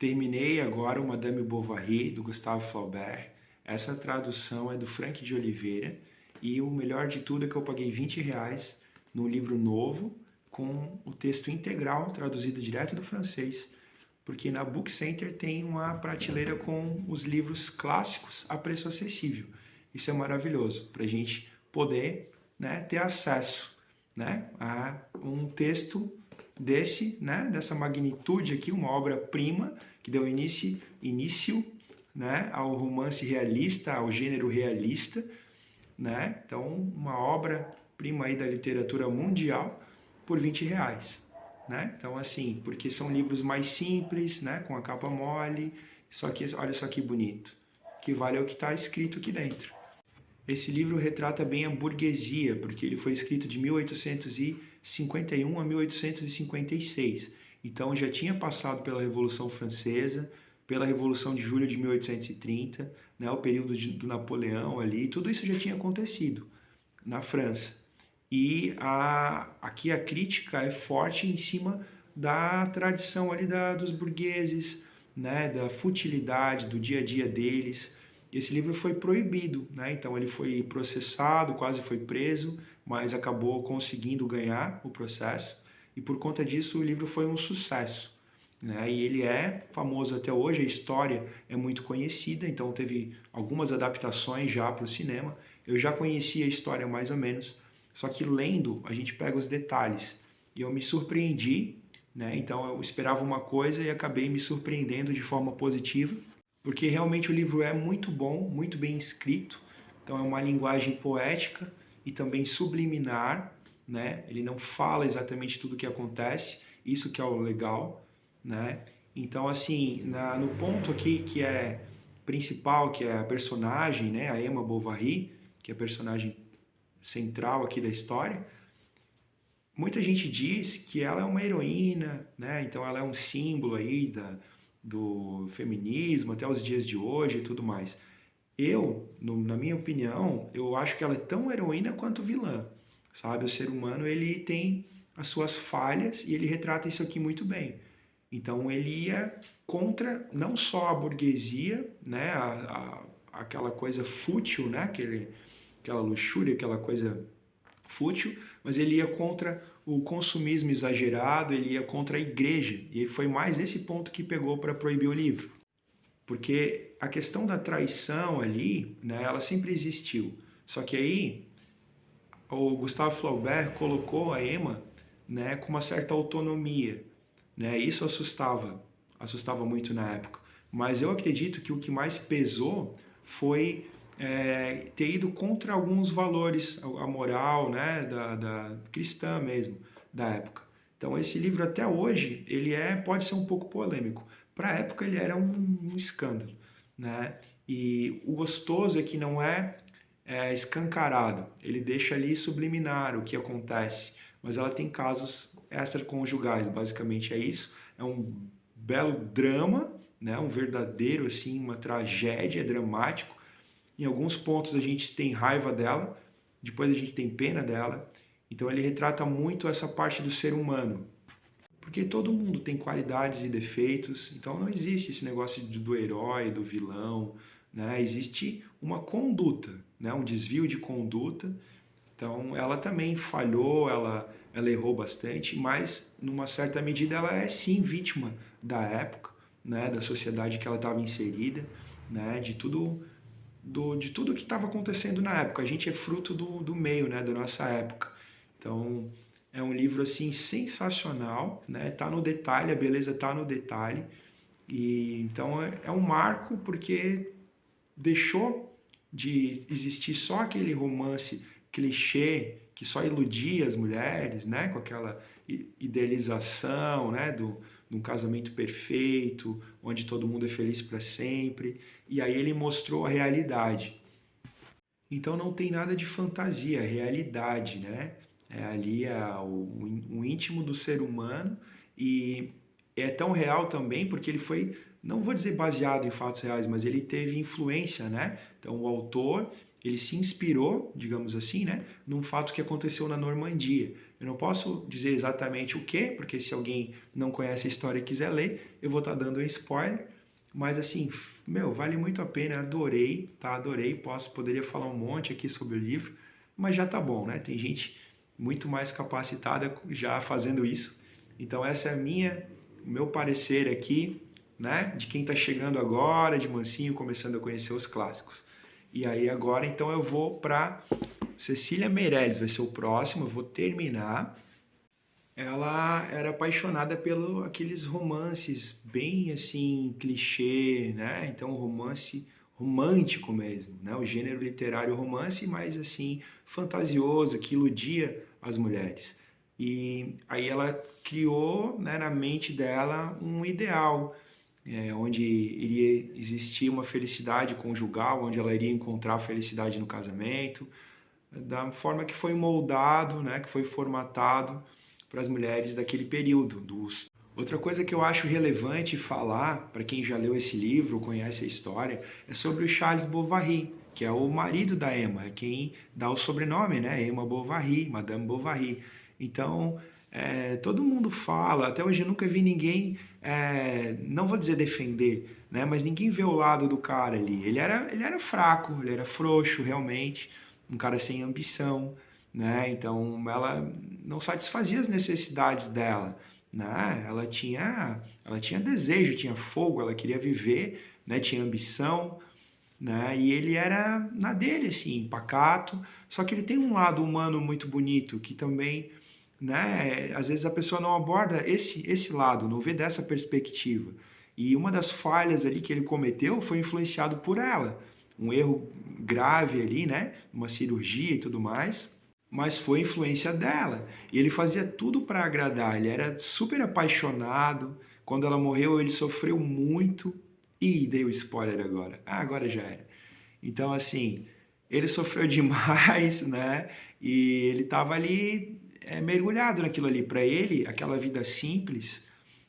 Terminei agora o Madame Bovary, do Gustave Flaubert. Essa tradução é do Frank de Oliveira. E o melhor de tudo é que eu paguei R$ 20 num livro novo, com o texto integral, traduzido direto do francês. Porque na Book Center tem uma prateleira com os livros clássicos a preço acessível. Isso é maravilhoso, para a gente poder, né, ter acesso, né, a um texto dessa magnitude aqui, uma obra-prima que deu início, né, ao romance realista, ao gênero realista, né? Então, uma obra-prima aí da literatura mundial por R$ 20, né? Então, assim, porque são livros mais simples, né, com a capa mole, só que olha só que bonito, que vale é o que está escrito aqui dentro. Esse livro retrata bem a burguesia, porque ele foi escrito de 1851 a 1856. Então já tinha passado pela Revolução Francesa, pela Revolução de Julho de 1830, né, o período do Napoleão ali, tudo isso já tinha acontecido na França. E aqui a crítica é forte em cima da tradição ali dos burgueses, né, da futilidade do dia a dia deles. Esse livro foi proibido, né? Então ele foi processado, quase foi preso, mas acabou conseguindo ganhar o processo. E por conta disso o livro foi um sucesso, né? E ele é famoso até hoje, a história é muito conhecida, então teve algumas adaptações já para o cinema. Eu já conhecia a história mais ou menos, só que lendo a gente pega os detalhes. E eu me surpreendi, né? Então eu esperava uma coisa e acabei me surpreendendo de forma positiva, porque realmente o livro é muito bom, muito bem escrito. Então é uma linguagem poética e também subliminar, né? Ele não fala exatamente tudo o que acontece, isso que é o legal, né? Então, assim, no ponto aqui que é principal, que é a personagem, né? A Emma Bovary, que é a personagem central aqui da história, muita gente diz que ela é uma heroína, né? Então ela é um símbolo aí do feminismo até os dias de hoje e tudo mais. Na minha opinião, eu acho que ela é tão heroína quanto vilã, sabe? O ser humano, ele tem as suas falhas e ele retrata isso aqui muito bem. Então ele ia contra não só a burguesia, né? Aquela coisa fútil, né? Aquela luxúria, aquela coisa fútil, mas ele ia contra o consumismo exagerado, ele ia contra a igreja. E foi mais esse ponto que pegou para proibir o livro. Porque a questão da traição ali, né, ela sempre existiu. Só que aí o Gustave Flaubert colocou a Emma, né, com uma certa autonomia, né? Isso assustava muito na época. Mas eu acredito que o que mais pesou foi ter ido contra alguns valores, a moral, né, da cristã mesmo, da época. Então esse livro até hoje, pode ser um pouco polêmico. Para a época ele era um escândalo, né? E o gostoso é que não é escancarado, ele deixa ali subliminar o que acontece, mas ela tem casos extraconjugais, basicamente é isso. É um belo drama, né? Um verdadeiro, assim, uma tragédia, é dramático. Em alguns pontos a gente tem raiva dela, depois a gente tem pena dela. Então ele retrata muito essa parte do ser humano. Porque todo mundo tem qualidades e defeitos, então não existe esse negócio do herói, do vilão, né? Existe uma conduta, né? Um desvio de conduta. Então ela também falhou, ela errou bastante, mas numa certa medida ela é sim vítima da época, né? Da sociedade que ela estava inserida, né? De tudo que estava acontecendo na época. A gente é fruto do meio, né, da nossa época. Então, é um livro assim sensacional, né? Tá no detalhe, a beleza tá no detalhe. E então é um marco porque deixou de existir só aquele romance clichê que só iludia as mulheres, né, com aquela idealização, né, de um casamento perfeito, onde todo mundo é feliz para sempre. E aí ele mostrou a realidade. Então não tem nada de fantasia, é realidade, né? Ali o íntimo do ser humano e é tão real também porque ele foi, não vou dizer baseado em fatos reais, mas ele teve influência, né? Então o autor, ele se inspirou, digamos assim, né, num fato que aconteceu na Normandia. Eu não posso dizer exatamente o que, porque se alguém não conhece a história e quiser ler, eu vou estar dando um spoiler. Mas assim, meu, vale muito a pena, adorei, tá? Adorei, poderia falar um monte aqui sobre o livro, mas já tá bom, né? Tem gente muito mais capacitada já fazendo isso. Então essa é o meu parecer aqui, né? De quem está chegando agora, de mansinho, começando a conhecer os clássicos. E aí agora, então eu vou para Cecília Meirelles, vai ser o próximo, eu vou terminar. Ela era apaixonada pelo aqueles romances bem assim clichê, né? Então romance romântico mesmo, né? O gênero literário romance, mas assim fantasioso, que iludia as mulheres. E aí ela criou, né, na mente dela um ideal, onde iria existir uma felicidade conjugal, onde ela iria encontrar felicidade no casamento, da forma que foi moldado, né, que foi formatado para as mulheres daquele período. Outra coisa que eu acho relevante falar, para quem já leu esse livro, conhece a história, é sobre o Charles Bovary, que é o marido da Emma, é quem dá o sobrenome, né? Emma Bovary, Madame Bovary. Então, todo mundo fala, até hoje eu nunca vi ninguém, não vou dizer defender, né? Mas ninguém vê o lado do cara ali. Ele era fraco, ele era frouxo, realmente, um cara sem ambição, né? Então, ela não satisfazia as necessidades dela, né? Ela tinha desejo, tinha fogo, ela queria viver, né? Tinha ambição, né? E ele era na dele, assim, pacato. Só que ele tem um lado humano muito bonito que também, né? Às vezes a pessoa não aborda esse lado, não vê dessa perspectiva. E uma das falhas ali que ele cometeu foi influenciado por ela, um erro grave ali, né? Uma cirurgia e tudo mais, mas foi influência dela. E ele fazia tudo para agradar, ele era super apaixonado. Quando ela morreu, ele sofreu muito. Ih, dei o spoiler agora. Ah, agora já era. Então, assim, ele sofreu demais, né? E ele estava ali mergulhado naquilo ali. Para ele, aquela vida simples,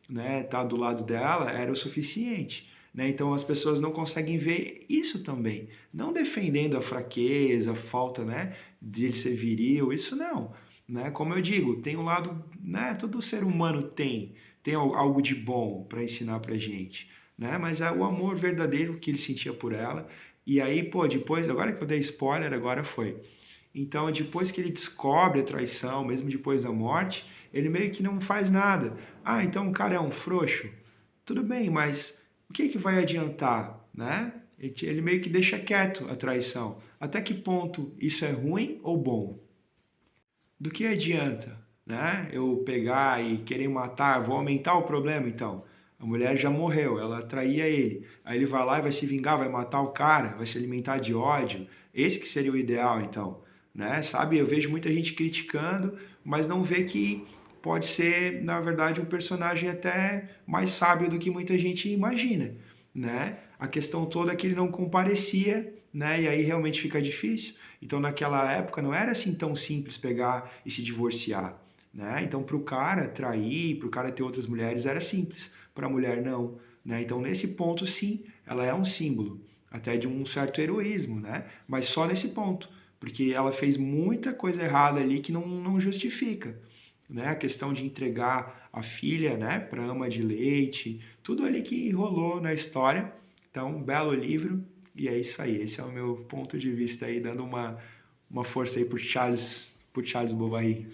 né, tá do lado dela era o suficiente. Né? Então as pessoas não conseguem ver isso também. Não defendendo a fraqueza, a falta, né, de ele ser viril, isso não. Né? Como eu digo, tem um lado, né, todo ser humano tem algo de bom para ensinar pra gente. Né? Mas é o amor verdadeiro que ele sentia por ela. E aí, pô, depois, agora que eu dei spoiler, agora foi. Então, depois que ele descobre a traição, mesmo depois da morte, ele meio que não faz nada. Ah, então o cara é um frouxo? Tudo bem, mas o que que vai adiantar, né? Ele meio que deixa quieto a traição. Até que ponto isso é ruim ou bom? Do que adianta, né? Eu pegar e querer matar, vou aumentar o problema então. A mulher já morreu, ela traía ele. Aí ele vai lá e vai se vingar, vai matar o cara, vai se alimentar de ódio. Esse que seria o ideal, então, né? Sabe, eu vejo muita gente criticando, mas não vê que pode ser, na verdade, um personagem até mais sábio do que muita gente imagina, né? A questão toda é que ele não comparecia, né? E aí realmente fica difícil. Então, naquela época, não era assim tão simples pegar e se divorciar, né? Então, para o cara trair, para o cara ter outras mulheres, era simples. Para a mulher, não. Né? Então, nesse ponto, sim, ela é um símbolo, até de um certo heroísmo, né? Mas só nesse ponto, porque ela fez muita coisa errada ali que não justifica. Né? A questão de entregar a filha, né, para ama de leite, tudo ali que rolou na história. Então, um belo livro, e é isso aí. Esse é o meu ponto de vista aí, dando uma força aí por Charles Bovary.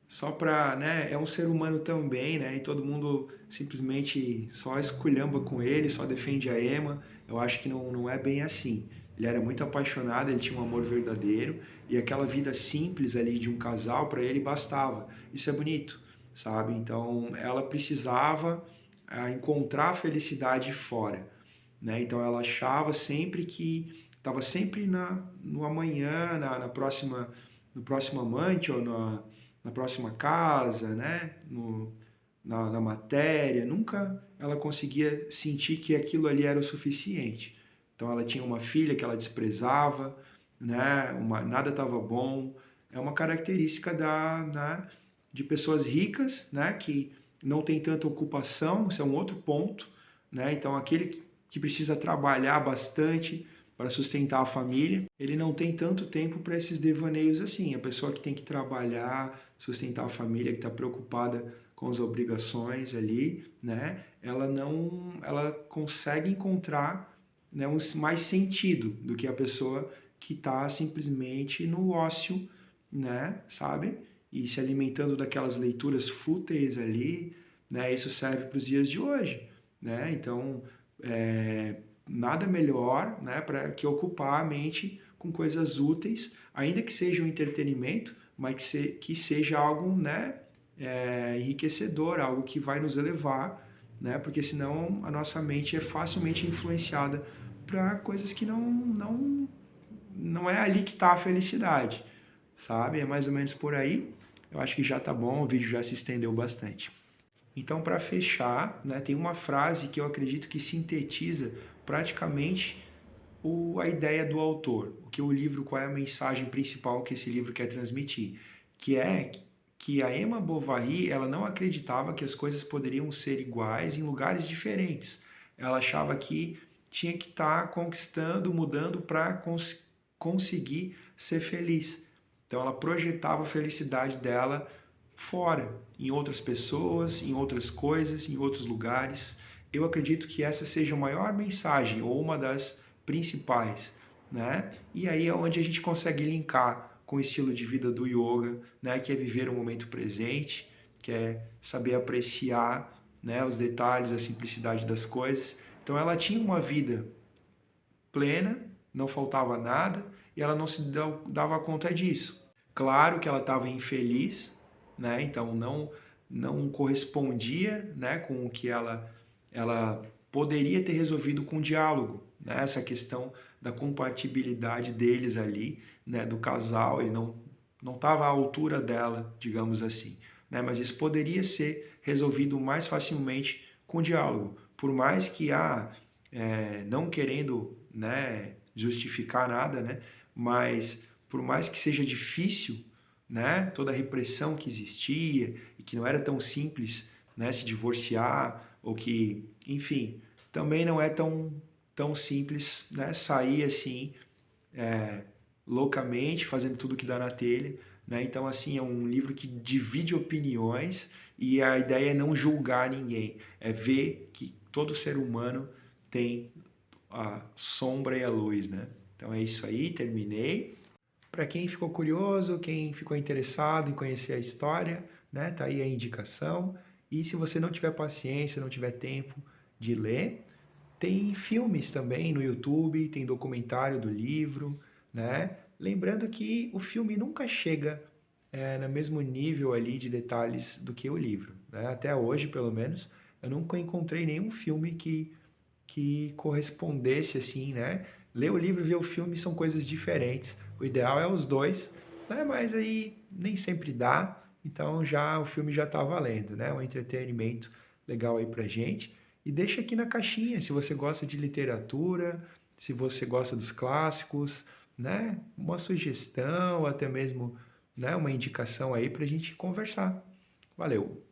Só para, né, é um ser humano também, né, e todo mundo simplesmente só esculhamba com ele, só defende a Emma. Eu acho que não é bem assim. Ele era muito apaixonado, ele tinha um amor verdadeiro e aquela vida simples ali de um casal para ele bastava. Isso é bonito, sabe? Então ela precisava encontrar a felicidade fora, né? Então ela achava sempre que estava sempre no amanhã, no próximo amante ou na próxima casa, né? Na matéria. Nunca ela conseguia sentir que aquilo ali era o suficiente. Então ela tinha uma filha que ela desprezava, né? Nada estava bom. É uma característica né, de pessoas ricas, né? Que não tem tanta ocupação, isso é um outro ponto, né? Então aquele que precisa trabalhar bastante, para sustentar a família, ele não tem tanto tempo para esses devaneios assim. A pessoa que tem que trabalhar, sustentar a família, que está preocupada com as obrigações ali, né? Ela consegue encontrar, né, mais sentido do que a pessoa que está simplesmente no ócio, né, sabe? E se alimentando daquelas leituras fúteis ali, né? Isso serve para os dias de hoje, né? Então, nada melhor, né, para que ocupar a mente com coisas úteis, ainda que seja um entretenimento, mas que seja algo, né, enriquecedor, algo que vai nos elevar, né, porque senão a nossa mente é facilmente influenciada para coisas que não é ali que está a felicidade, sabe? É mais ou menos por aí. Eu acho que já tá bom, o vídeo já se estendeu bastante. Então, para fechar, né, tem uma frase que eu acredito que sintetiza praticamente a ideia do autor, qual é a mensagem principal que esse livro quer transmitir, que é que a Emma Bovary, ela não acreditava que as coisas poderiam ser iguais em lugares diferentes. Ela achava que tinha que estar conquistando, mudando para conseguir ser feliz. Então ela projetava a felicidade dela fora, em outras pessoas, em outras coisas, em outros lugares. Eu acredito que essa seja a maior mensagem ou uma das principais, né? E aí é onde a gente consegue linkar com o estilo de vida do yoga, né? Que é viver o momento presente, que é saber apreciar, né, os detalhes, a simplicidade das coisas. Então ela tinha uma vida plena, não faltava nada e ela não se dava conta disso. Claro que ela estava infeliz, né? Então não correspondia, né, com o que ela poderia ter resolvido com diálogo, né? Essa questão da compatibilidade deles ali, né, do casal, ele não estava à altura dela, digamos assim, né? Mas isso poderia ser resolvido mais facilmente com diálogo, por mais que não querendo, né, justificar nada, né? Mas por mais que seja difícil, né, toda a repressão que existia e que não era tão simples, né, se divorciar ou que, enfim, também não é tão simples, né, sair assim loucamente fazendo tudo que dá na telha, né? Então assim é um livro que divide opiniões e a ideia é não julgar ninguém, é ver que todo ser humano tem a sombra e a luz, né? Então é isso aí, terminei. Para quem ficou curioso, quem ficou interessado em conhecer a história, né, tá aí a indicação. E se você não tiver paciência, não tiver tempo de ler, tem filmes também no YouTube, tem documentário do livro, né? Lembrando que o filme nunca chega no mesmo nível ali de detalhes do que o livro, né? Até hoje, pelo menos, eu nunca encontrei nenhum filme que correspondesse assim, né? Ler o livro e ver o filme são coisas diferentes. O ideal é os dois, né? Mas aí nem sempre dá. Então já o filme já está valendo, né? Um entretenimento legal aí pra gente. E deixa aqui na caixinha se você gosta de literatura, se você gosta dos clássicos, né? Uma sugestão, até mesmo, né, uma indicação aí pra gente conversar. Valeu!